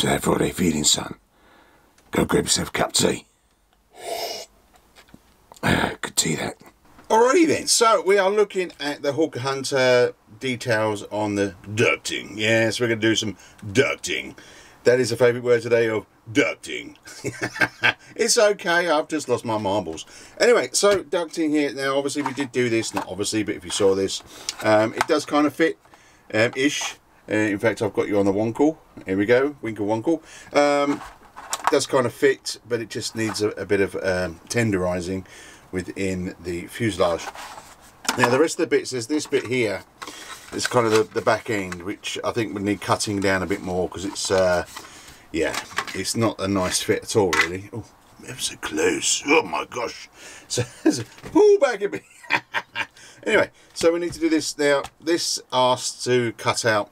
to that Friday feeding, son. Go grab yourself a cup of tea. Good tea, that. Alrighty then, so we are looking at the Hawker Hunter details on the ducting. Yes, we're going to do some ducting. That is a favourite word today, of ducting. It's okay, I've just lost my marbles. Anyway, so ducting here. Now, obviously, we did do this. Not obviously, but if you saw this, it does kind of fit, ish. In fact, I've got you on the wonkle. Here we go, winkle wonkle. It does kind of fit, but it just needs a bit of tenderising within the fuselage. Now the rest of the bits, there's this bit here, it's kind of the back end, which I think would need cutting down a bit more, because it's yeah, it's not a nice fit at all really. Oh, ever so close, oh my gosh. So pull back a bit. Anyway, so we need to do this. Now this asks to cut out,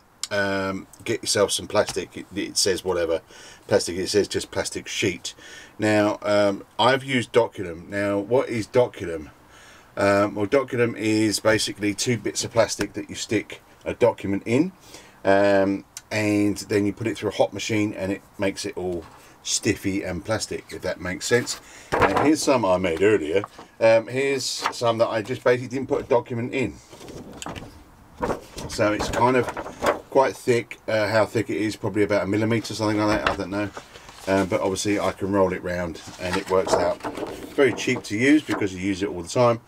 get yourself some plastic. It says whatever plastic, it says just plastic sheet. Now I've used Doculum. Now what is Doculum? Well, Doculum is basically 2 bits of plastic that you stick a document in, and then you put it through a hot machine and it makes it all stiffy and plastic, if that makes sense. And here's some I made earlier. Here's some that I just basically didn't put a document in, so it's kind of quite thick. How thick it is, probably about 1 millimetre, something like that, I don't know. But obviously I can roll it round and it works out very cheap to use, because you use it all the time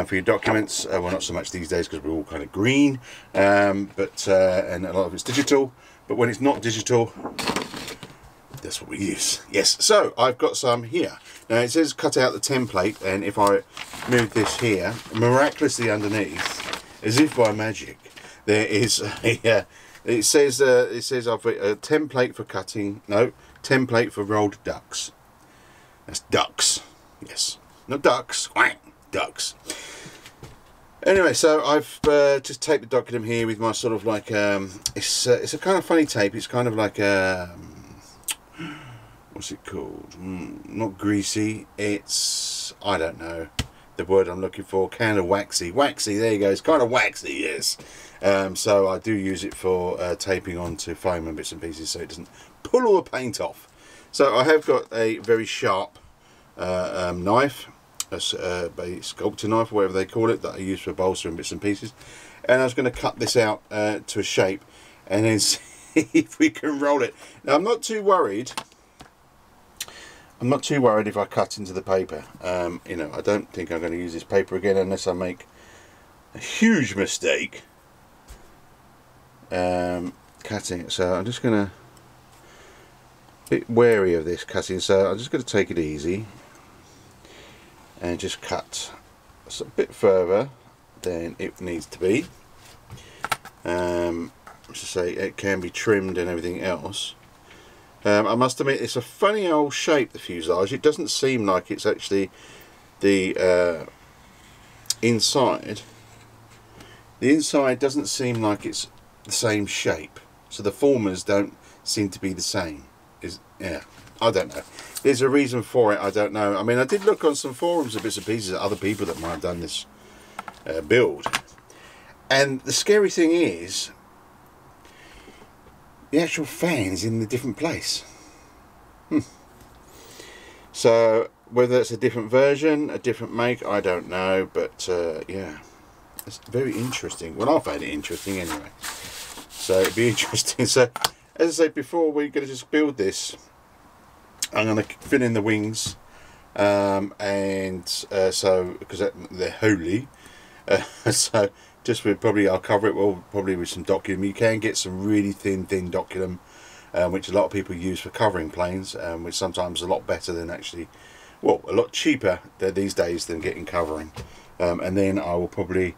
for your documents. Well, not so much these days because we're all kind of green, but and a lot of it's digital, but when it's not digital, that's what we use. Yes, so I've got some here. Now it says cut out the template, and if I move this here, miraculously underneath, as if by magic, there is a it says I've got a template for cutting, no, template for rolled ducks. That's ducks, yes, not ducks, ducks. Anyway, so I've just taped the document here with my sort of like it's a kind of funny tape. It's kind of like what's it called? Not greasy. It's, I don't know the word I'm looking for. Kind of waxy. Waxy. There you go. It's kind of waxy. Yes. So I do use it for taping onto foam and bits and pieces, so it doesn't pull all the paint off. So I have got a very sharp knife, a sculptor knife, or whatever they call it, that I use for bolster and bits and pieces. And I was going to cut this out to a shape, and then see if we can roll it. Now I'm not too worried. I'm not too worried if I cut into the paper. You know, I don't think I'm going to use this paper again unless I make a huge mistake cutting it. So I'm just going to, bit wary of this cutting, so I'm just going to take it easy and just cut a bit further than it needs to be. To say it can be trimmed and everything else. I must admit, it's a funny old shape, the fuselage. It doesn't seem like it's actually the inside. The inside doesn't seem like it's the same shape, so the formers don't seem to be the same. Yeah, I don't know. There's a reason for it. I don't know. I mean, I did look on some forums of bits and pieces at other people that might have done this build, and the scary thing is the actual fan's in a different place. So whether it's a different version, a different make, I don't know, but yeah, it's very interesting. Well, I found it interesting anyway, so it'd be interesting. So as I said before, we're going to just build this. I'm going to fill in the wings, and so because they're holy, so just with probably, I'll cover it well, probably with some doculum. You can get some really thin doculum, which a lot of people use for covering planes, which sometimes a lot better than actually, well, a lot cheaper these days than getting covering. And then I will probably,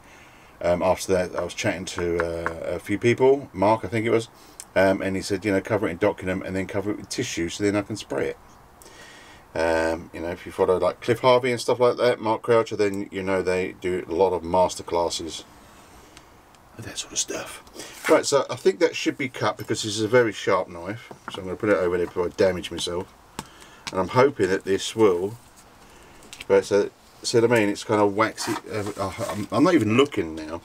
after that, I was chatting to a few people, Mark I think it was, and he said, you know, cover it in doculum and then cover it with tissue, so then I can spray it. You know, if you follow like Cliff Harvey and stuff like that, Mark Croucher, then you know they do a lot of master classes, that sort of stuff. Right, so I think that should be cut, because this is a very sharp knife, so I'm going to put it over there before I damage myself, and I'm hoping that this will, but so I mean, it's kind of waxy. I'm not even looking now.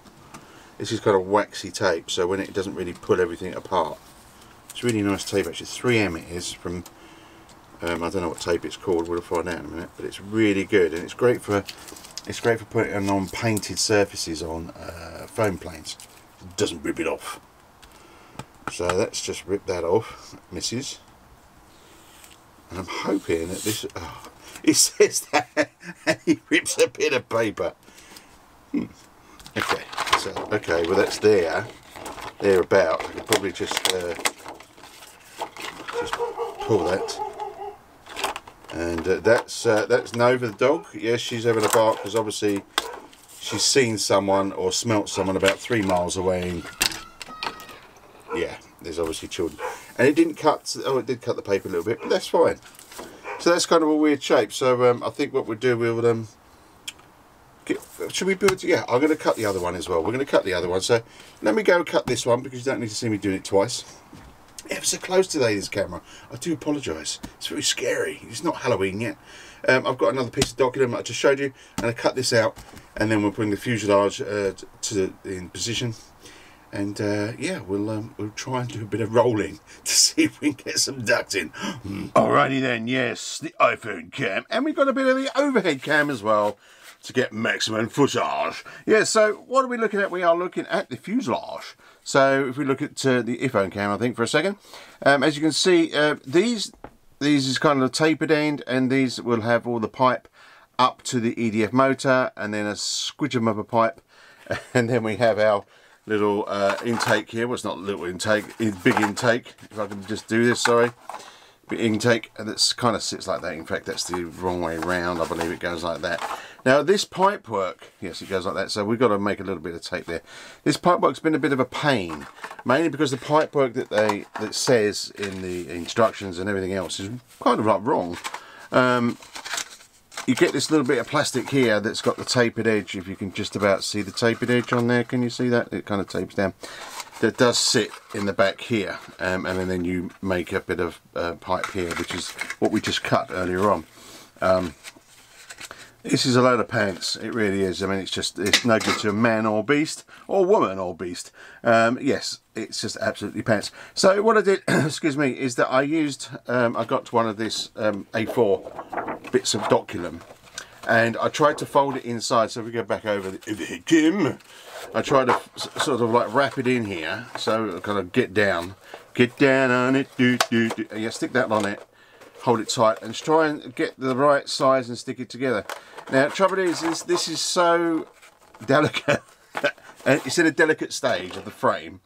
This is kind of waxy tape, so when it doesn't really pull everything apart, It's really nice tape actually. 3M it is from, I don't know what tape it's called, we'll find out in a minute, but it's really good, and it's great for putting on painted surfaces on foam planes. It doesn't rip it off. So let's just rip that off, missus. And I'm hoping that this, oh, it says that and he rips a bit of paper. Okay, so, okay, well that's there about. I could probably just pull that. And that's Nova the dog. Yes, she's having a bark because obviously she's seen someone or smelt someone about 3 miles away. And yeah, there's obviously children. And it didn't cut, oh it did cut the paper a little bit, but that's fine. So that's kind of a weird shape. So I think what we'll do, we'll should we build? Yeah, I'm going to cut the other one as well. We're going to cut the other one. So let me go cut this one because you don't need to see me doing it twice. Ever so close today, this camera. I do apologise. It's very scary. It's not Halloween yet. I've got another piece of document I just showed you, and I cut this out, and then we'll bring the fuselage in position, and yeah, we'll try and do a bit of rolling to see if we can get some ducting. Alrighty then. Yes, the iPhone cam, and we've got a bit of the overhead cam as well to get maximum footage. Yeah. So what are we looking at? We are looking at the fuselage. So if we look at the iPhone cam, I think, for a second, as you can see, these is kind of a tapered end, and these will have all the pipe up to the EDF motor, and then a squidgem of a pipe, and then we have our little intake here. Well, it's not a little intake, it's big intake. If I can just do this, sorry. Big intake, and that kind of sits like that. In fact, that's the wrong way round. I believe it goes like that. Now this pipe work, yes, it goes like that. So we've got to make a little bit of tape there. This pipe work's been a bit of a pain, mainly because the pipe work that says in the instructions and everything else is kind of like wrong. You get this little bit of plastic here that's got the tapered edge. If you can just about see the tapered edge on there, can you see that? It kind of tapers down. That does sit in the back here, and then you make a bit of pipe here, which is what we just cut earlier on. This is a load of pants, it really is. I mean, it's no good to a man or beast, or woman or beast. Yes, it's just absolutely pants. So what I did, excuse me, is that I used, I got one of this A4 bits of doculum, and I tried to fold it inside. So if we go back over the Kim, I tried to sort of like wrap it in here, so I kind of get down on it, and you stick that on it, hold it tight, and try and get the right size and stick it together. Now, the trouble is this is so delicate, and it's in a delicate stage of the frame,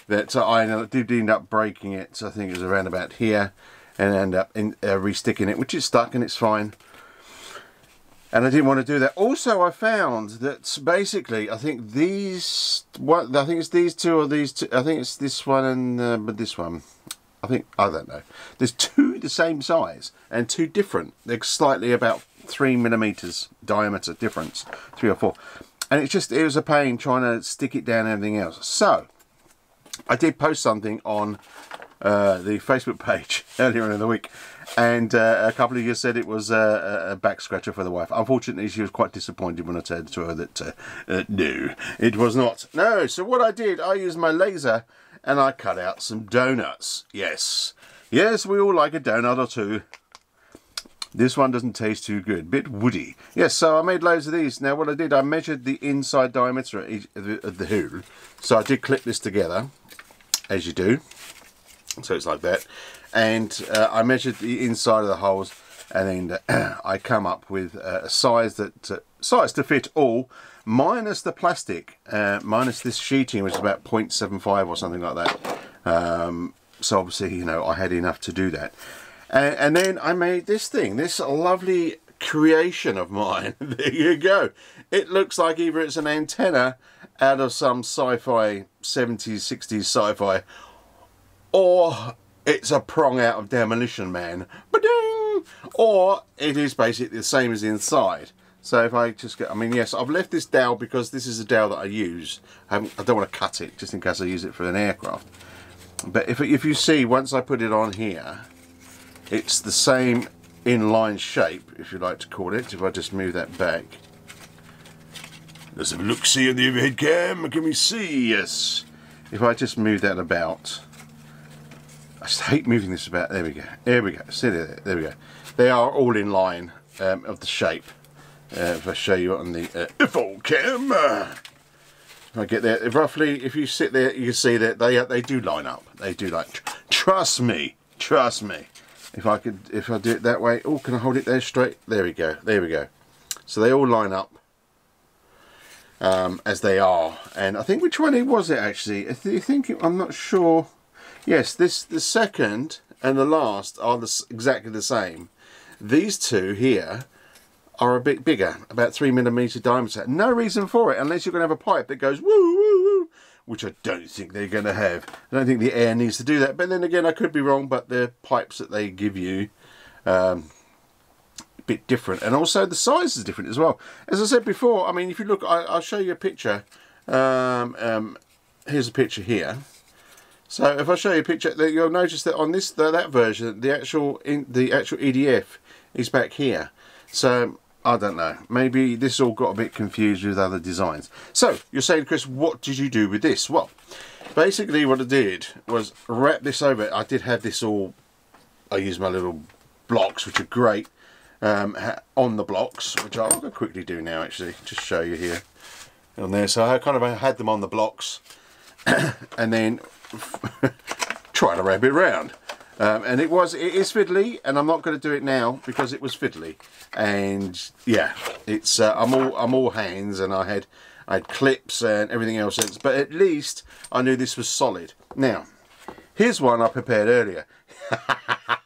that I did end up breaking it. So I think it was around about here, and end up re-sticking it, which is stuck and it's fine. And I didn't want to do that. Also, I found that basically, I think these, I think it's these two or these two. I think it's this one and but this one. I don't know. There's two the same size and two different. They're slightly about 3 millimeters diameter difference, 3 or 4. And it was a pain trying to stick it down and everything else. So I did post something on the Facebook page earlier in the week, and a couple of you said it was a back scratcher for the wife. Unfortunately, she was quite disappointed when I said to her that no, it was not. No, so what I did, I used my laser and I cut out some donuts. Yes, we all like a donut or two. This one doesn't taste too good, bit woody. Yes, so I made loads of these. Now what I did, I measured the inside diameter of the hole. So I did clip this together, as you do. So it's like that, and I measured the inside of the holes, and then I come up with a size to fit all, minus the plastic, minus this sheeting, which is about 0.75 or something like that. So obviously, you know, I had enough to do that, and then I made this thing, this lovely creation of mine. There you go. It looks like either it's an antenna out of some sci-fi 70s, 60s sci-fi, or it's a prong out of Demolition Man, ba-ding! Or it is basically the same as inside. So if I just get, I mean, yes, I've left this dowel because this is a dowel that I use. I don't want to cut it just in case I use it for an aircraft. But if you see, once I put it on here, it's the same inline shape, if you like to call it. If I just move that back. Let's have a look-see on the overhead cam. Can we see? Yes. If I just move that about, just hate moving this about. There we go. There we go. See there. There we go. They are all in line of the shape. If I show you on the full cam, if I get there, roughly, if you sit there, you can see that they do line up. They do like. Trust me. Trust me. If I do it that way. Oh, can I hold it there straight? There we go. There we go. So they all line up as they are. And I think, which one was it actually? I'm not sure. Yes, the second and the last are exactly the same. These two here are a bit bigger, about 3mm diameter. No reason for it, unless you're going to have a pipe that goes woo woo woo, which I don't think they're going to have. I don't think the air needs to do that. But then again, I could be wrong. But the pipes that they give you, a bit different, and also the size is different as well. As I said before, I mean, if you look, I'll show you a picture. Here's a picture here. So if I show you a picture, you'll notice that on that version, the actual EDF is back here. So I don't know. Maybe this all got a bit confused with other designs. So you're saying, Chris, what did you do with this? Well, basically what I did was wrap this over. I did have this all. I used my little blocks, which are great, on the blocks, which I'll quickly do now. Actually, just show you here on there. So I kind of had them on the blocks, and then trying to wrap it around, and it is fiddly, and I'm not going to do it now because it was fiddly. And yeah, it's I'm all hands, and I had clips and everything else, but at least I knew this was solid. Now here's one I prepared earlier.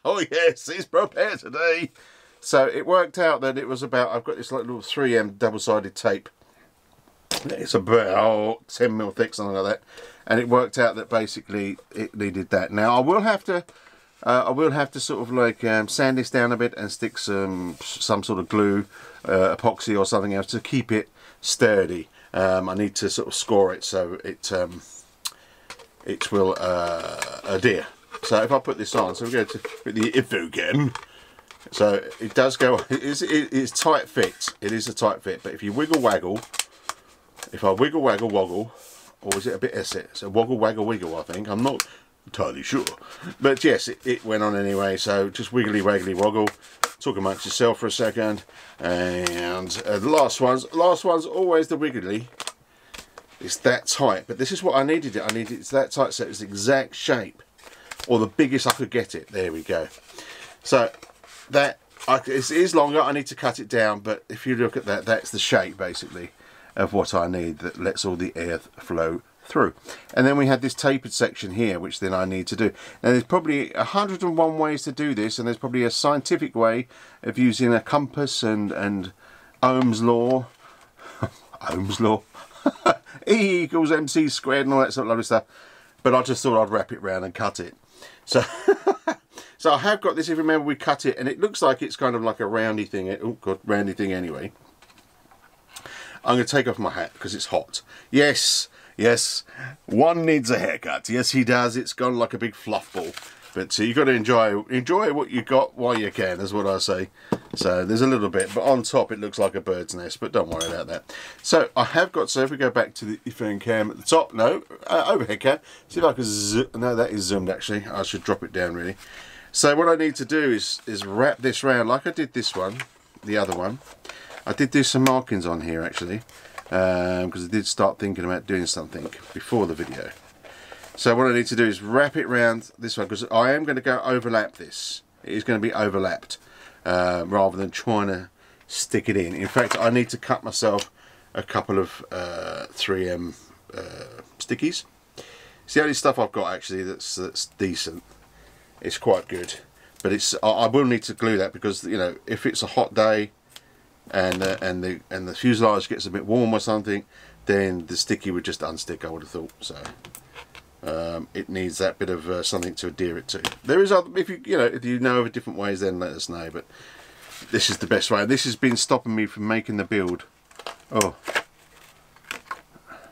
Oh yes, it's prepared today. So it worked out that it was about, I've got this like little 3M double-sided tape. It's about 10mm thick, something like that. And it worked out that basically it needed that. Now I will have to sort of like sand this down a bit and stick some sort of glue, epoxy or something else to keep it sturdy. I need to sort of score it so it will adhere. So if I put this on, so we go to the info again. So it does go. It's tight fit. It is a tight fit. But if you wiggle waggle, if I wiggle waggle woggle, or is it a bit essay? So woggle waggle wiggle, I think. I'm not entirely sure. But yes, it went on anyway. So just wiggly waggly woggle. Talk amongst yourself for a second. And the last one's always the wiggly. It's that tight. But this is what I needed it. I needed it's that tight so it's the exact shape, or the biggest I could get it. There we go. So that it is longer. I need to cut it down. But if you look at that, that's the shape basically of what I need that lets all the air flow through. And then we had this tapered section here, which then I need to do. Now there's probably 101 ways to do this, and there's probably a scientific way of using a compass and Ohm's law. Ohm's law. E equals MC squared and all that sort of lovely stuff. But I just thought I'd wrap it round and cut it. So so I have got this. If you remember, we cut it and it looks like it's kind of like a roundy thing. Oh god, roundy thing anyway. I'm going to take off my hat because it's hot. Yes, yes, one needs a haircut. Yes, he does. It's gone like a big fluff ball. But you've got to enjoy what you got while you can, is what I say. So there's a little bit, but on top it looks like a bird's nest, but don't worry about that. So I have got, so if we go back to the phone cam at the top, no, overhead cam, see if I can zoom, no, that is zoomed actually. I should drop it down really. So what I need to do is wrap this round like I did this one, the other one. I did do some markings on here actually, because I did start thinking about doing something before the video. So what I need to do is wrap it round this one, because I am going to go overlap this. It is going to be overlapped rather than trying to stick it in. In fact, I need to cut myself a couple of 3M stickies. It's the only stuff I've got actually that's decent. It's quite good, but I will need to glue that because, you know, if it's a hot day and the fuselage gets a bit warm or something, then the sticky would just unstick, I would have thought. So it needs that bit of something to adhere it to. There is other, if you know of different ways, then let us know, but this is the best way. This has been stopping me from making the build. Oh,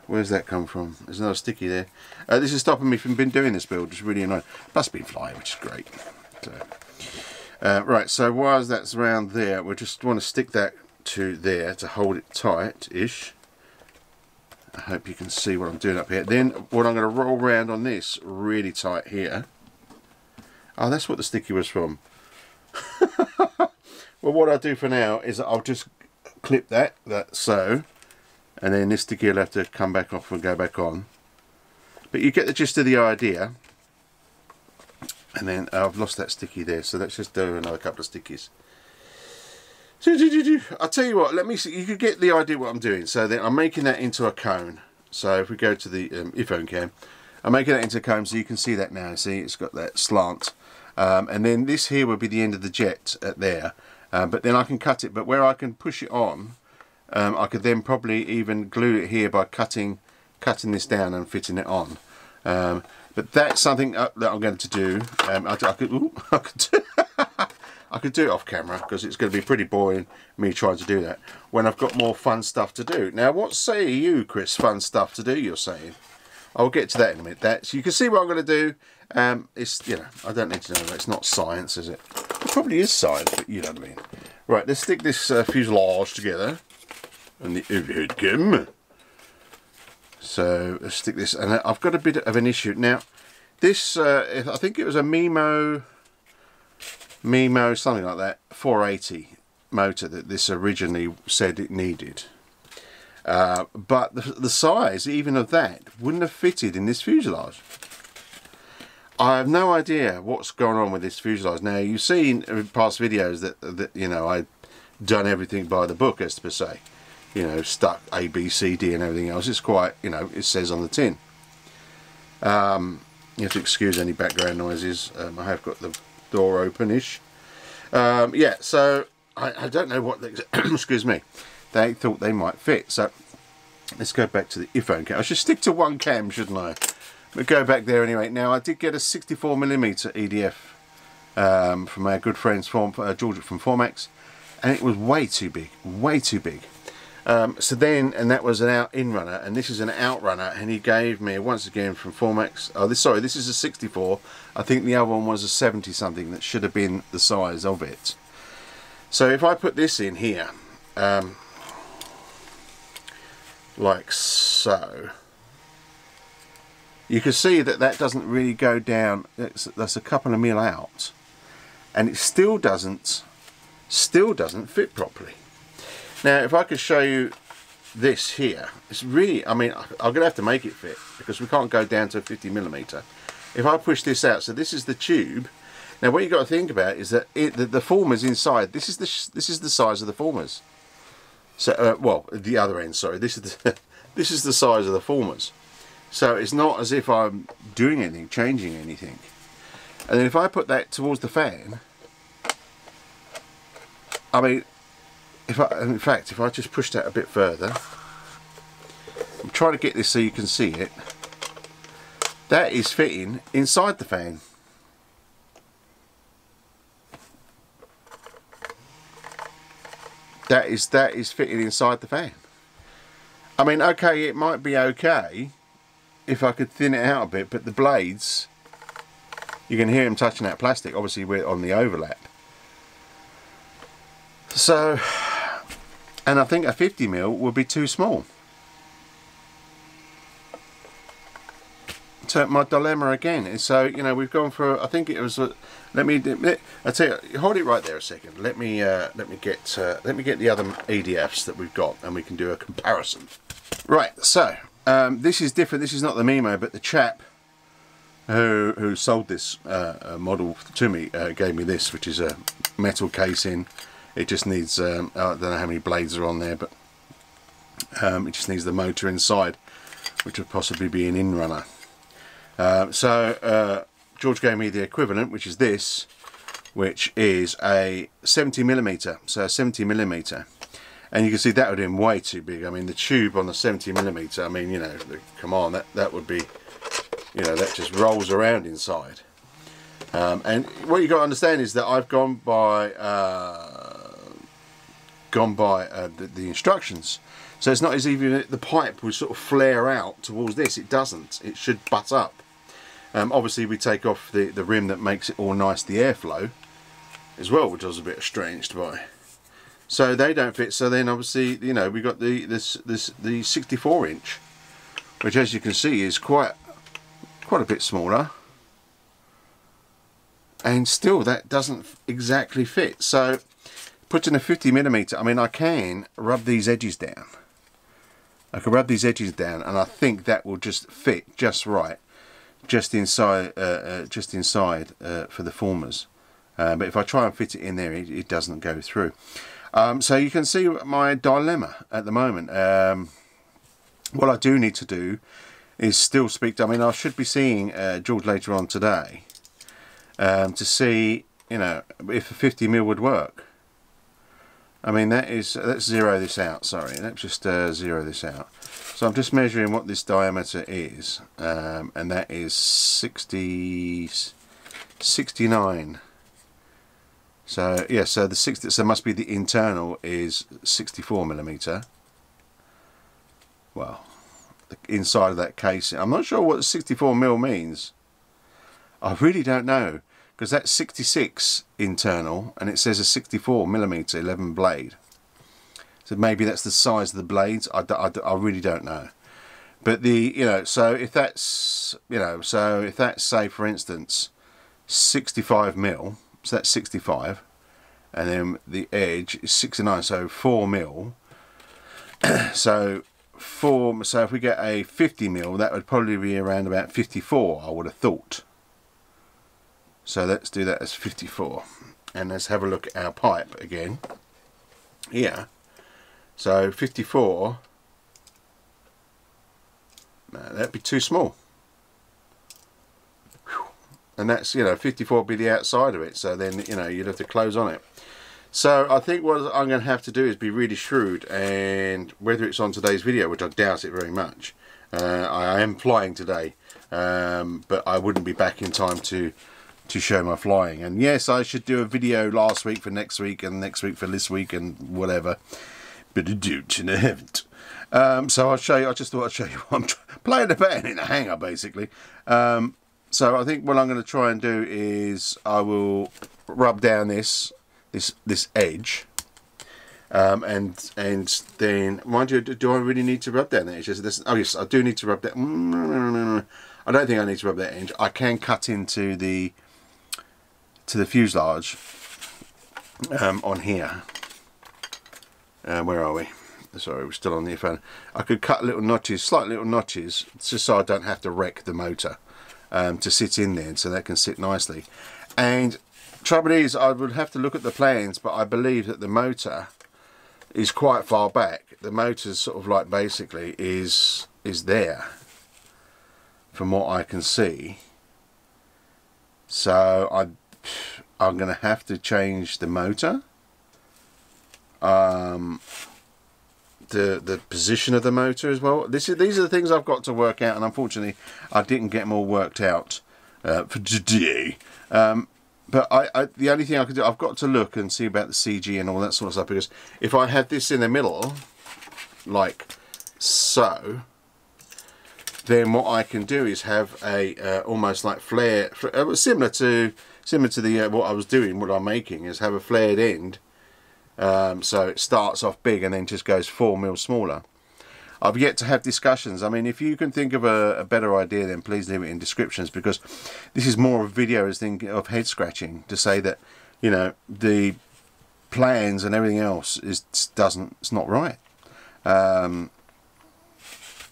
where's that come from? There's another sticky there. This is stopping me from doing this build, which is really annoying. Plus been flying, which is great. So right, so while that's around there, we just want to stick that to there to hold it tight-ish. I hope you can see what I'm doing up here. Then what I'm going to roll around on this really tight here. Oh, that's what the sticky was from. Well, what I'll do for now is I'll just clip that so, and then this sticky will have to come back off and go back on. But you get the gist of the idea. And then I've lost that sticky there, so let's just do another couple of stickies. I'll tell you what, let me see, you can get the idea what I'm doing. So then I'm making that into a cone. So if we go to the iPhone cam, I'm making that into a cone so you can see that now. See, it's got that slant. And then this here will be the end of the jet at there. But then I can cut it, but where I can push it on, I could then probably even glue it here by cutting this down and fitting it on. But that's something that I'm going to do. I could do it off camera because it's going to be pretty boring me trying to do that when I've got more fun stuff to do. Now, what say you, Chris? Fun stuff to do, you're saying? I'll get to that in a minute. So you can see what I'm going to do. It's, you know, I don't need to know that. It's not science, is it? It probably is science, but you know what I mean. Right, let's stick this fuselage together and the overhead cam. So let's stick this, and I've got a bit of an issue now. This, I think it was a Mimo, something like that, 480 motor that this originally said it needed. But the size, even of that, wouldn't have fitted in this fuselage. I have no idea what's going on with this fuselage. Now, you've seen in past videos that you know, I've done everything by the book, as per se. You know, stuck A, B, C, D and everything else. It's quite, you know, it says on the tin. You have to excuse any background noises. I have got the door open-ish. Yeah, so I don't know what, excuse me, they thought they might fit. So let's go back to the iPhone cam. I should stick to one cam, shouldn't I? But go back there anyway. Now, I did get a 64mm EDF from our good friends George from Formax, and it was way too big, way too big. So then, and that was an in runner, and this is an out runner, and he gave me once again from Formax. Oh, this is a 64. I think the other one was a 70 something that should have been the size of it. So if I put this in here, like so, you can see that that doesn't really go down. That's a couple of mil out, and it still doesn't fit properly. Now, if I could show you this here, it's really, I mean, I'm going to have to make it fit because we can't go down to a 50mm. If I push this out, so this is the tube. Now, what you've got to think about is that the formers inside, this is the size of the formers. So, well, the other end, sorry, this is the size of the formers. So it's not as if I'm doing anything, changing anything. And then if I put that towards the fan, I mean, in fact, if I just push that a bit further, I'm trying to get this so you can see it. That is fitting inside the fan. That is fitting inside the fan. I mean, okay, it might be okay if I could thin it out a bit, but the blades, you can hear them touching that plastic. Obviously, we're on the overlap. So, and I think a 50mm would be too small. So my dilemma again is, so, you know, we've gone for, I think it was, let me, I tell you, hold it right there a second. Let me get the other EDFs that we've got, and we can do a comparison. Right, so this is different. This is not the Mimo, but the chap who sold this model to me gave me this, which is a metal casing. It just needs, I don't know how many blades are on there, but it just needs the motor inside, which would possibly be an in-runner. So George gave me the equivalent, which is this, which is a 70mm, so a 70mm. And you can see that would have been way too big. I mean, the tube on the 70mm, I mean, you know, come on, that would be, you know, that just rolls around inside. And what you've got to understand is that I've gone by the instructions. So it's not as even the pipe would sort of flare out towards this. It doesn't. It should butt up. Obviously, we take off the rim that makes it all nice, the airflow as well, which I was a bit estranged by. So they don't fit. So then, obviously, you know, we got the 64-inch, which, as you can see, is quite a bit smaller. and still that doesn't exactly fit. So putting a 50mm, I mean, I can rub these edges down. I can rub these edges down, and I think that will just fit just right, just inside for the formers. But if I try and fit it in there, it doesn't go through. So you can see my dilemma at the moment. What I do need to do is still speak to, I mean, I should be seeing George later on today to see, you know, if a 50mm would work. I mean, let's zero this out, sorry, let's just zero this out. So I'm just measuring what this diameter is, and that is 69. So yeah, so the 60, so must be the internal is 64mm. Well, the inside of that casing, I'm not sure what 64mm means. I really don't know, because that's 66 internal, and it says a 64mm 11 blade. So maybe that's the size of the blades. I really don't know. But the, you know, so if that's, you know, so if that's, say for instance 65mm, so that's 65, and then the edge is 69, so 4mm. So if we get a 50mm, that would probably be around about 54, I would have thought. So let's do that as 54, and let's have a look at our pipe again here. So 54, no, that'd be too small. Whew. And that's, you know, 54 would be the outside of it, so then, you know, you'd have to close on it. So I think what I'm going to have to do is be really shrewd, and whether it's on today's video, which I doubt it very much, I am flying today, but I wouldn't be back in time to show my flying. And yes, I should do a video last week for next week, and next week for this week, and whatever, but I don't, and I haven't. So I'll show you, I just thought I'd show you what I'm playing about in a hangar, basically. So I think what I'm going to try and do is I will rub down this edge, and then, mind you, do I really need to rub down that edge? Oh yes, I do need to rub that. No. I don't think I need to rub that edge. I can cut into the fuselage on here. Where are we? Sorry, we're still on the phone. I could cut little notches, slight little notches, just so I don't have to wreck the motor, to sit in there, so that can sit nicely. And trouble is, I would have to look at the plans, but I believe that the motor is quite far back. The motor's sort of like basically is there, from what I can see. So I'm going to have to change the motor, the position of the motor as well. These are the things I've got to work out, and unfortunately I didn't get them all worked out for today. But the only thing I could do, I've got to look and see about the CG and all that sort of stuff, because if I had this in the middle, like so, then what I can do is have a almost like flare, similar to the what I was doing, what I'm making, is have a flared end. So it starts off big and then just goes 4mm smaller. I've yet to have discussions. I mean, if you can think of a better idea, then please leave it in descriptions, because this is more of a video as thing of head scratching to say that, you know, the plans and everything else it's not right.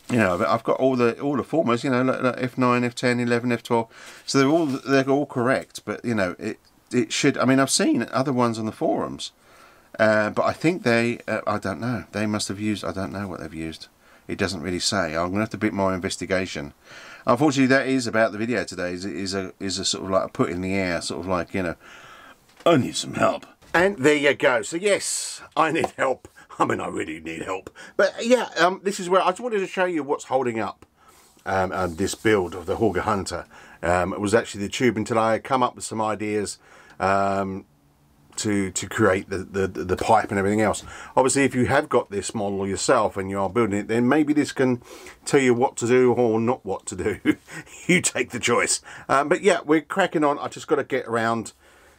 You know, but I've got all the formers, you know, like F9, F10, 11, F12, so they're all correct. But you know, it should. I mean, I've seen other ones on the forums, but I think I don't know. They must have used. I don't know what they've used. It doesn't really say. I'm gonna have to do a bit more investigation. Unfortunately, that is about the video today. Is a sort of like a put in the air, sort of like, you know, I need some help. And there you go. So yes, I need help. I mean, I really need help. But yeah, this is where I just wanted to show you what's holding up this build of the Hawker Hunter. It was actually the tube, until I had come up with some ideas to create the pipe and everything else. Obviously, if you have got this model yourself and you are building it, then maybe this can tell you what to do or not what to do. You take the choice. But yeah, we're cracking on. I just got to get around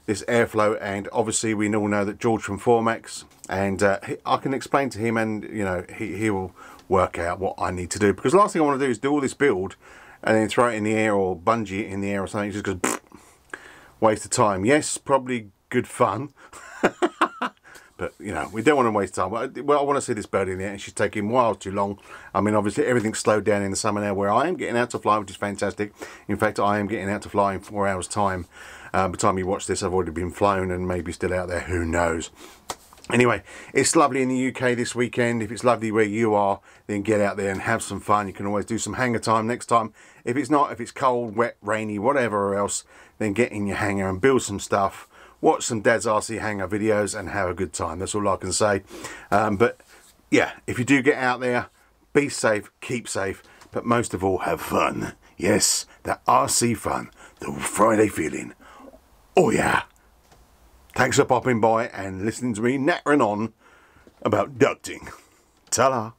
this airflow, and obviously we all know that George from Formax, and I can explain to him, and you know, he will work out what I need to do, because the last thing I want to do is do all this build and then throw it in the air or bungee it in the air or something. It just goes waste of time. Yes, probably good fun. But, you know, we don't want to waste time. Well, I want to see this bird in the air, and she's taking miles too long. I mean, obviously, everything's slowed down in the summer now, where I am getting out to fly, which is fantastic. In fact, I am getting out to fly in 4 hours' time. By the time you watch this, I've already been flown and maybe still out there. Who knows? Anyway, it's lovely in the UK this weekend. If it's lovely where you are, then get out there and have some fun. You can always do some hangar time next time. If it's not, if it's cold, wet, rainy, whatever else, then get in your hangar and build some stuff. Watch some Dad's RC Hangar videos and have a good time. That's all I can say. But yeah, if you do get out there, be safe, keep safe, but most of all, have fun. Yes, that RC fun, the Friday feeling. Oh yeah. Thanks for popping by and listening to me nattering on about ducting. Ta-da.